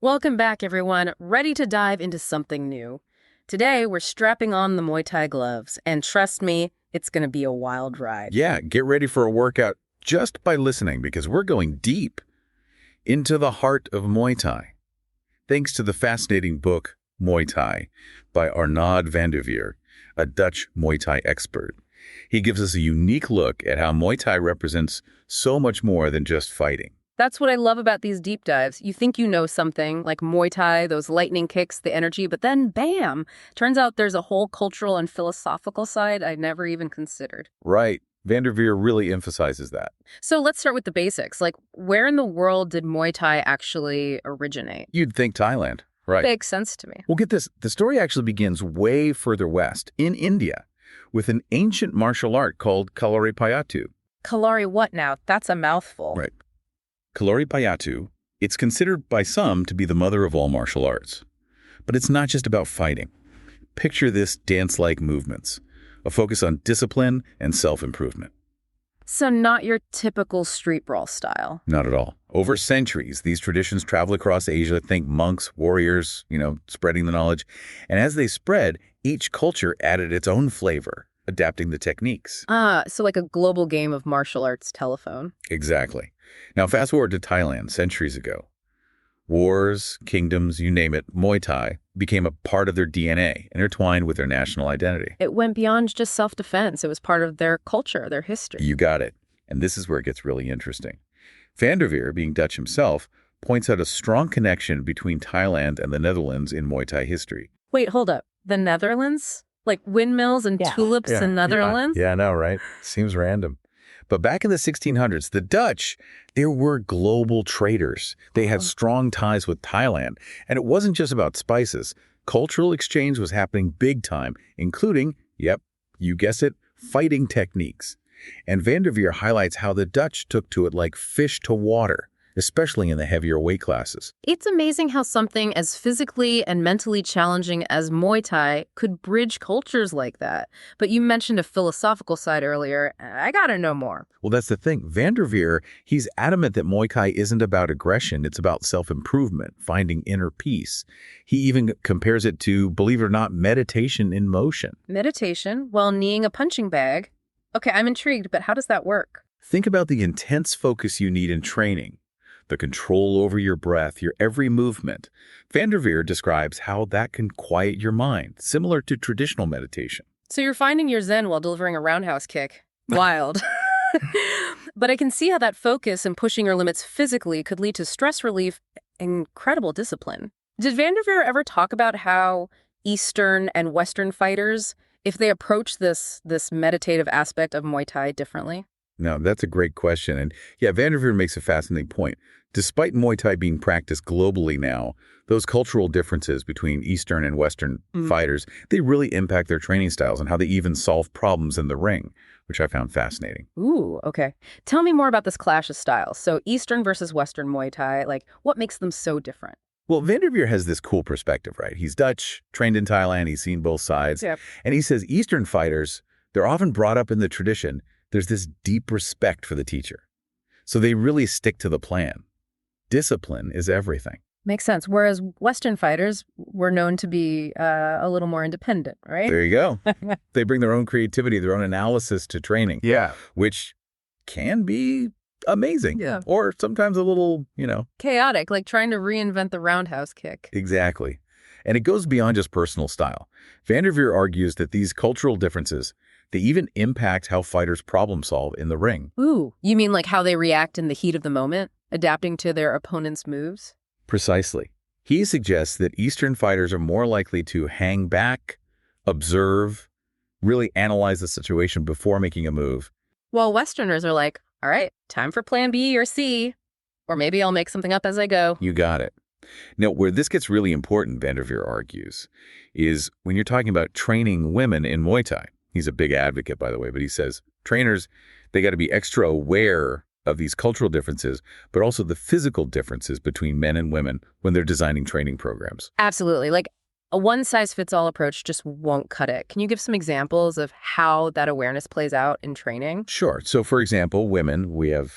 Welcome back, everyone. Ready to dive into something new. Today, we're strapping on the Muay Thai gloves, and trust me, it's going to be a wild ride. Yeah, get ready for a workout just by listening because we're going deep into the heart of Muay Thai. Thanks to the fascinating book, Muay Thai, by Arnaud van der Veere, a Dutch Muay Thai expert. He gives us a unique look at how Muay Thai represents so much more than just fighting. That's what I love about these deep dives. You think you know something, like Muay Thai, those lightning kicks, the energy, but then bam! Turns out there's a whole cultural and philosophical side I'd never even considered. Right. Van der Veere really emphasizes that. So let's start with the basics. Like, where in the world did Muay Thai actually originate? You'd think Thailand, right? Makes sense to me. Well, get this. The story actually begins way further west, in India, with an ancient martial art called Kalari Payattu. Kalari what now? That's a mouthful. Right. Kalari Payattu, it's considered by some to be the mother of all martial arts. But it's not just about fighting. Picture this dance-like movements, a focus on discipline and self-improvement. So not your typical street brawl style. Not at all. Over centuries, these traditions travel across Asia. Think monks, warriors, spreading the knowledge. And as they spread, each culture added its own flavor, adapting the techniques. So like a global game of martial arts telephone. Exactly. Now, fast forward to Thailand centuries ago. Wars, kingdoms, you name it, Muay Thai became a part of their DNA, intertwined with their national identity. It went beyond just self-defense. It was part of their culture, their history. You got it. And this is where it gets really interesting. Van der Veere, being Dutch himself, points out a strong connection between Thailand and the Netherlands in Muay Thai history. Wait, hold up. The Netherlands? Like windmills and tulips in Netherlands? Yeah, I know, right? Seems random. But back in the 1600s, the Dutch, they were global traders. They had strong ties with Thailand. And it wasn't just about spices. Cultural exchange was happening big time, including, yep, you guess it, fighting techniques. And Van der Veere highlights how the Dutch took to it like fish to water, especially in the heavier weight classes. It's amazing how something as physically and mentally challenging as Muay Thai could bridge cultures like that. But you mentioned a philosophical side earlier. I gotta know more. Well, that's the thing. Van der Veere, he's adamant that Muay Thai isn't about aggression. It's about self-improvement, finding inner peace. He even compares it to, believe it or not, meditation in motion. Meditation while kneeing a punching bag? Okay, I'm intrigued, but how does that work? Think about the intense focus you need in training. The control over your breath, your every movement. Van der Veere describes how that can quiet your mind, similar to traditional meditation. So you're finding your zen while delivering a roundhouse kick. Wild. But I can see how that focus and pushing your limits physically could lead to stress relief and incredible discipline. Did Van der Veere ever talk about how Eastern and Western fighters, if they approach this meditative aspect of Muay Thai differently? Now, that's a great question. And yeah, Van der Veere makes a fascinating point. Despite Muay Thai being practiced globally now, those cultural differences between Eastern and Western fighters, they really impact their training styles and how they even solve problems in the ring, which I found fascinating. Ooh, okay. Tell me more about this clash of styles. So Eastern versus Western Muay Thai, like what makes them so different? Well, Van der Veere has this cool perspective, right? He's Dutch, trained in Thailand, he's seen both sides. Yep. And he says Eastern fighters, they're often brought up in the tradition. There's this deep respect for the teacher. So they really stick to the plan. Discipline is everything. Makes sense. Whereas Western fighters were known to be a little more independent, right? There you go. They bring their own creativity, their own analysis to training. Yeah. Which can be amazing. Yeah. Or sometimes a little, Chaotic, like trying to reinvent the roundhouse kick. Exactly. And it goes beyond just personal style. Van der Veere argues that these cultural differences, they even impact how fighters problem solve in the ring. Ooh, you mean like how they react in the heat of the moment, adapting to their opponent's moves? Precisely. He suggests that Eastern fighters are more likely to hang back, observe, really analyze the situation before making a move. While Westerners are like, all right, time for plan B or C, or maybe I'll make something up as I go. You got it. Now, where this gets really important, Van der Veere argues, is when you're talking about training women in Muay Thai. He's a big advocate, by the way, but he says trainers, they got to be extra aware of these cultural differences, but also the physical differences between men and women when they're designing training programs. Absolutely. Like a one-size-fits-all approach just won't cut it. Can you give some examples of how that awareness plays out in training? Sure. So, for example, women, we have,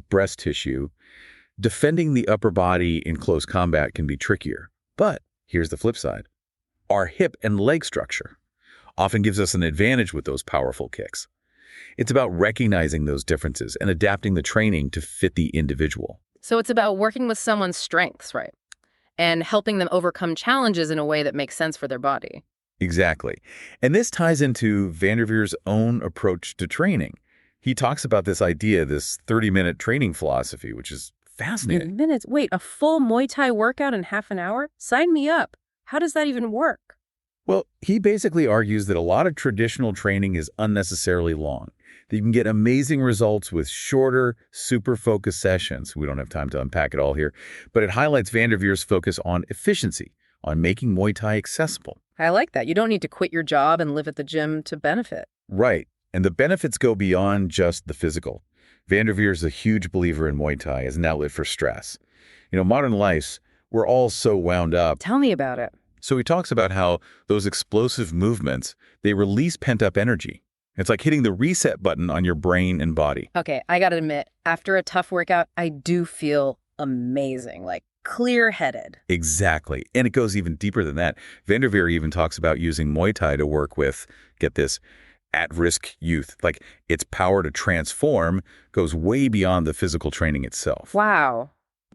breast tissue. Defending the upper body in close combat can be trickier. But here's the flip side. Our hip and leg structure often gives us an advantage with those powerful kicks. It's about recognizing those differences and adapting the training to fit the individual. So it's about working with someone's strengths, right? And helping them overcome challenges in a way that makes sense for their body. Exactly. And this ties into Van der Veer's own approach to training. He talks about this idea, this 30-minute training philosophy, which is fascinating. Minutes? Wait, a full Muay Thai workout in half an hour? Sign me up. How does that even work? Well, he basically argues that a lot of traditional training is unnecessarily long. That you can get amazing results with shorter, super-focused sessions. We don't have time to unpack it all here, but it highlights Van der Veer's focus on efficiency, on making Muay Thai accessible. I like that. You don't need to quit your job and live at the gym to benefit. Right. And the benefits go beyond just the physical. Van der Veer is a huge believer in Muay Thai as an outlet for stress. Modern lives, we're all so wound up. Tell me about it. So he talks about how those explosive movements, they release pent-up energy. It's like hitting the reset button on your brain and body. Okay, I gotta admit, after a tough workout, I do feel amazing, like clear-headed. Exactly. And it goes even deeper than that. Van der Veer even talks about using Muay Thai to work with, get this, at-risk youth. Like its power to transform goes way beyond the physical training itself. Wow.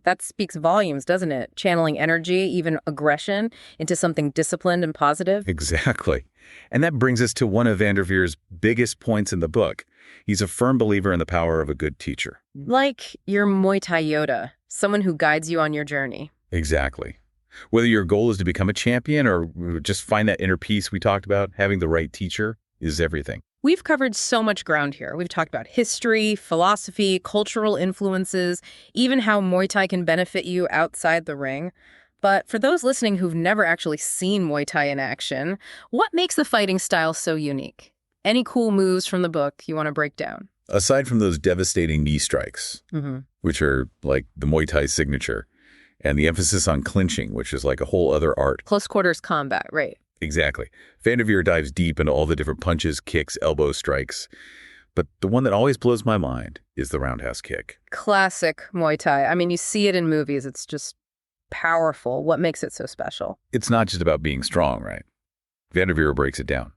That speaks volumes, doesn't it? Channeling energy, even aggression, into something disciplined and positive. Exactly. And that brings us to one of Van der Veer's biggest points in the book. He's a firm believer in the power of a good teacher. Like your Muay Thai Yoda, someone who guides you on your journey. Exactly. Whether your goal is to become a champion or just find that inner peace we talked about, having the right teacher is everything. We've covered so much ground here. We've talked about history, philosophy, cultural influences, even how Muay Thai can benefit you outside the ring. But for those listening who've never actually seen Muay Thai in action, what makes the fighting style so unique? Any cool moves from the book you want to break down? Aside from those devastating knee strikes, which are like the Muay Thai signature, and the emphasis on clinching, which is like a whole other art. Close quarters combat, right. Exactly. Van der Veer dives deep into all the different punches, kicks, elbow strikes. But the one that always blows my mind is the roundhouse kick. Classic Muay Thai. I mean, you see it in movies. It's just powerful. What makes it so special? It's not just about being strong, right? Van der Veer breaks it down.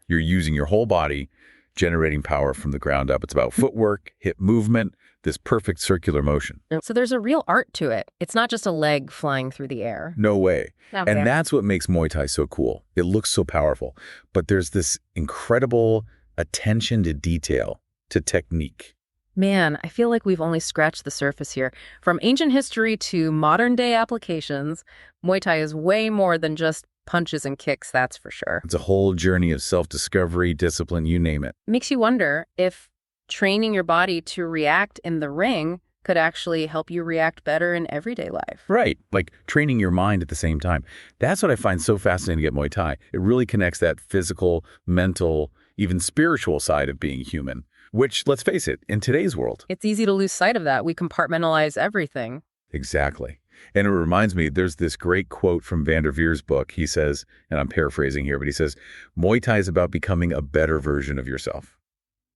You're using your whole body, generating power from the ground up. It's about footwork, hip movement, this perfect circular motion. So there's a real art to it. It's not just a leg flying through the air. No way. Okay. And that's what makes Muay Thai so cool. It looks so powerful, but there's this incredible attention to detail, to technique. Man, I feel like we've only scratched the surface here. From ancient history to modern-day applications, Muay Thai is way more than just punches and kicks, that's for sure. It's a whole journey of self-discovery, discipline, you name it. Makes you wonder if training your body to react in the ring could actually help you react better in everyday life. Right, like training your mind at the same time. That's what I find so fascinating at Muay Thai. It really connects that physical, mental, even spiritual side of being human, which, let's face it, in today's world. It's easy to lose sight of that. We compartmentalize everything. Exactly. And it reminds me, there's this great quote from Van der Veer's book. He says, and I'm paraphrasing here, but he says, Muay Thai is about becoming a better version of yourself,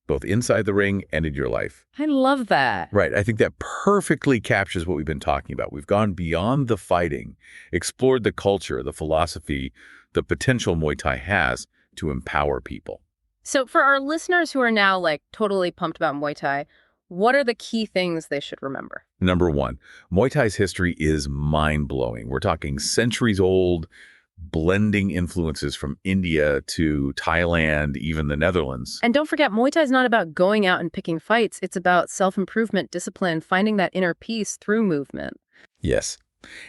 both inside the ring and in your life. I love that. Right. I think that perfectly captures what we've been talking about. We've gone beyond the fighting, explored the culture, the philosophy, the potential Muay Thai has to empower people. So for our listeners who are now like totally pumped about Muay Thai, what are the key things they should remember? Number one, Muay Thai's history is mind-blowing. We're talking centuries old, blending influences from India to Thailand, even the Netherlands. And don't forget, Muay Thai is not about going out and picking fights. It's about self-improvement, discipline, finding that inner peace through movement. Yes.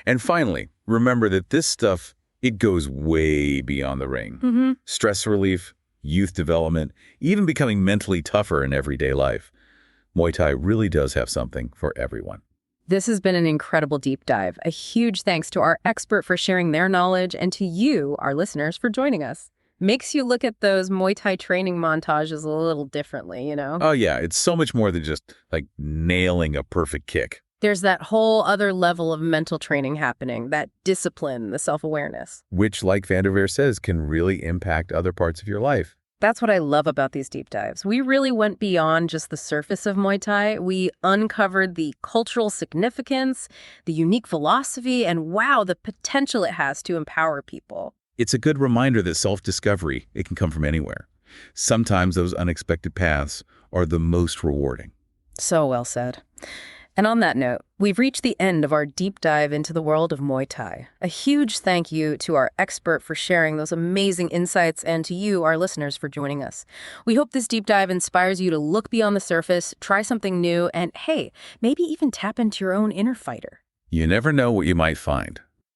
And finally, remember that this stuff, it goes way beyond the ring. Stress relief, youth development, even becoming mentally tougher in everyday life. Muay Thai really does have something for everyone. This has been an incredible deep dive. A huge thanks to our expert for sharing their knowledge and to you, our listeners, for joining us. Makes you look at those Muay Thai training montages a little differently, you know? Oh, yeah. It's so much more than just like nailing a perfect kick. There's that whole other level of mental training happening, that discipline, the self-awareness. Which, like Van der Veer says, can really impact other parts of your life. That's what I love about these deep dives. We really went beyond just the surface of Muay Thai. We uncovered the cultural significance, the unique philosophy, and wow, the potential it has to empower people. It's a good reminder that self-discovery, it can come from anywhere. Sometimes those unexpected paths are the most rewarding. So well said. And on that note, we've reached the end of our deep dive into the world of Muay Thai. A huge thank you to our expert for sharing those amazing insights and to you, our listeners, for joining us. We hope this deep dive inspires you to look beyond the surface, try something new, and hey, maybe even tap into your own inner fighter. You never know what you might find.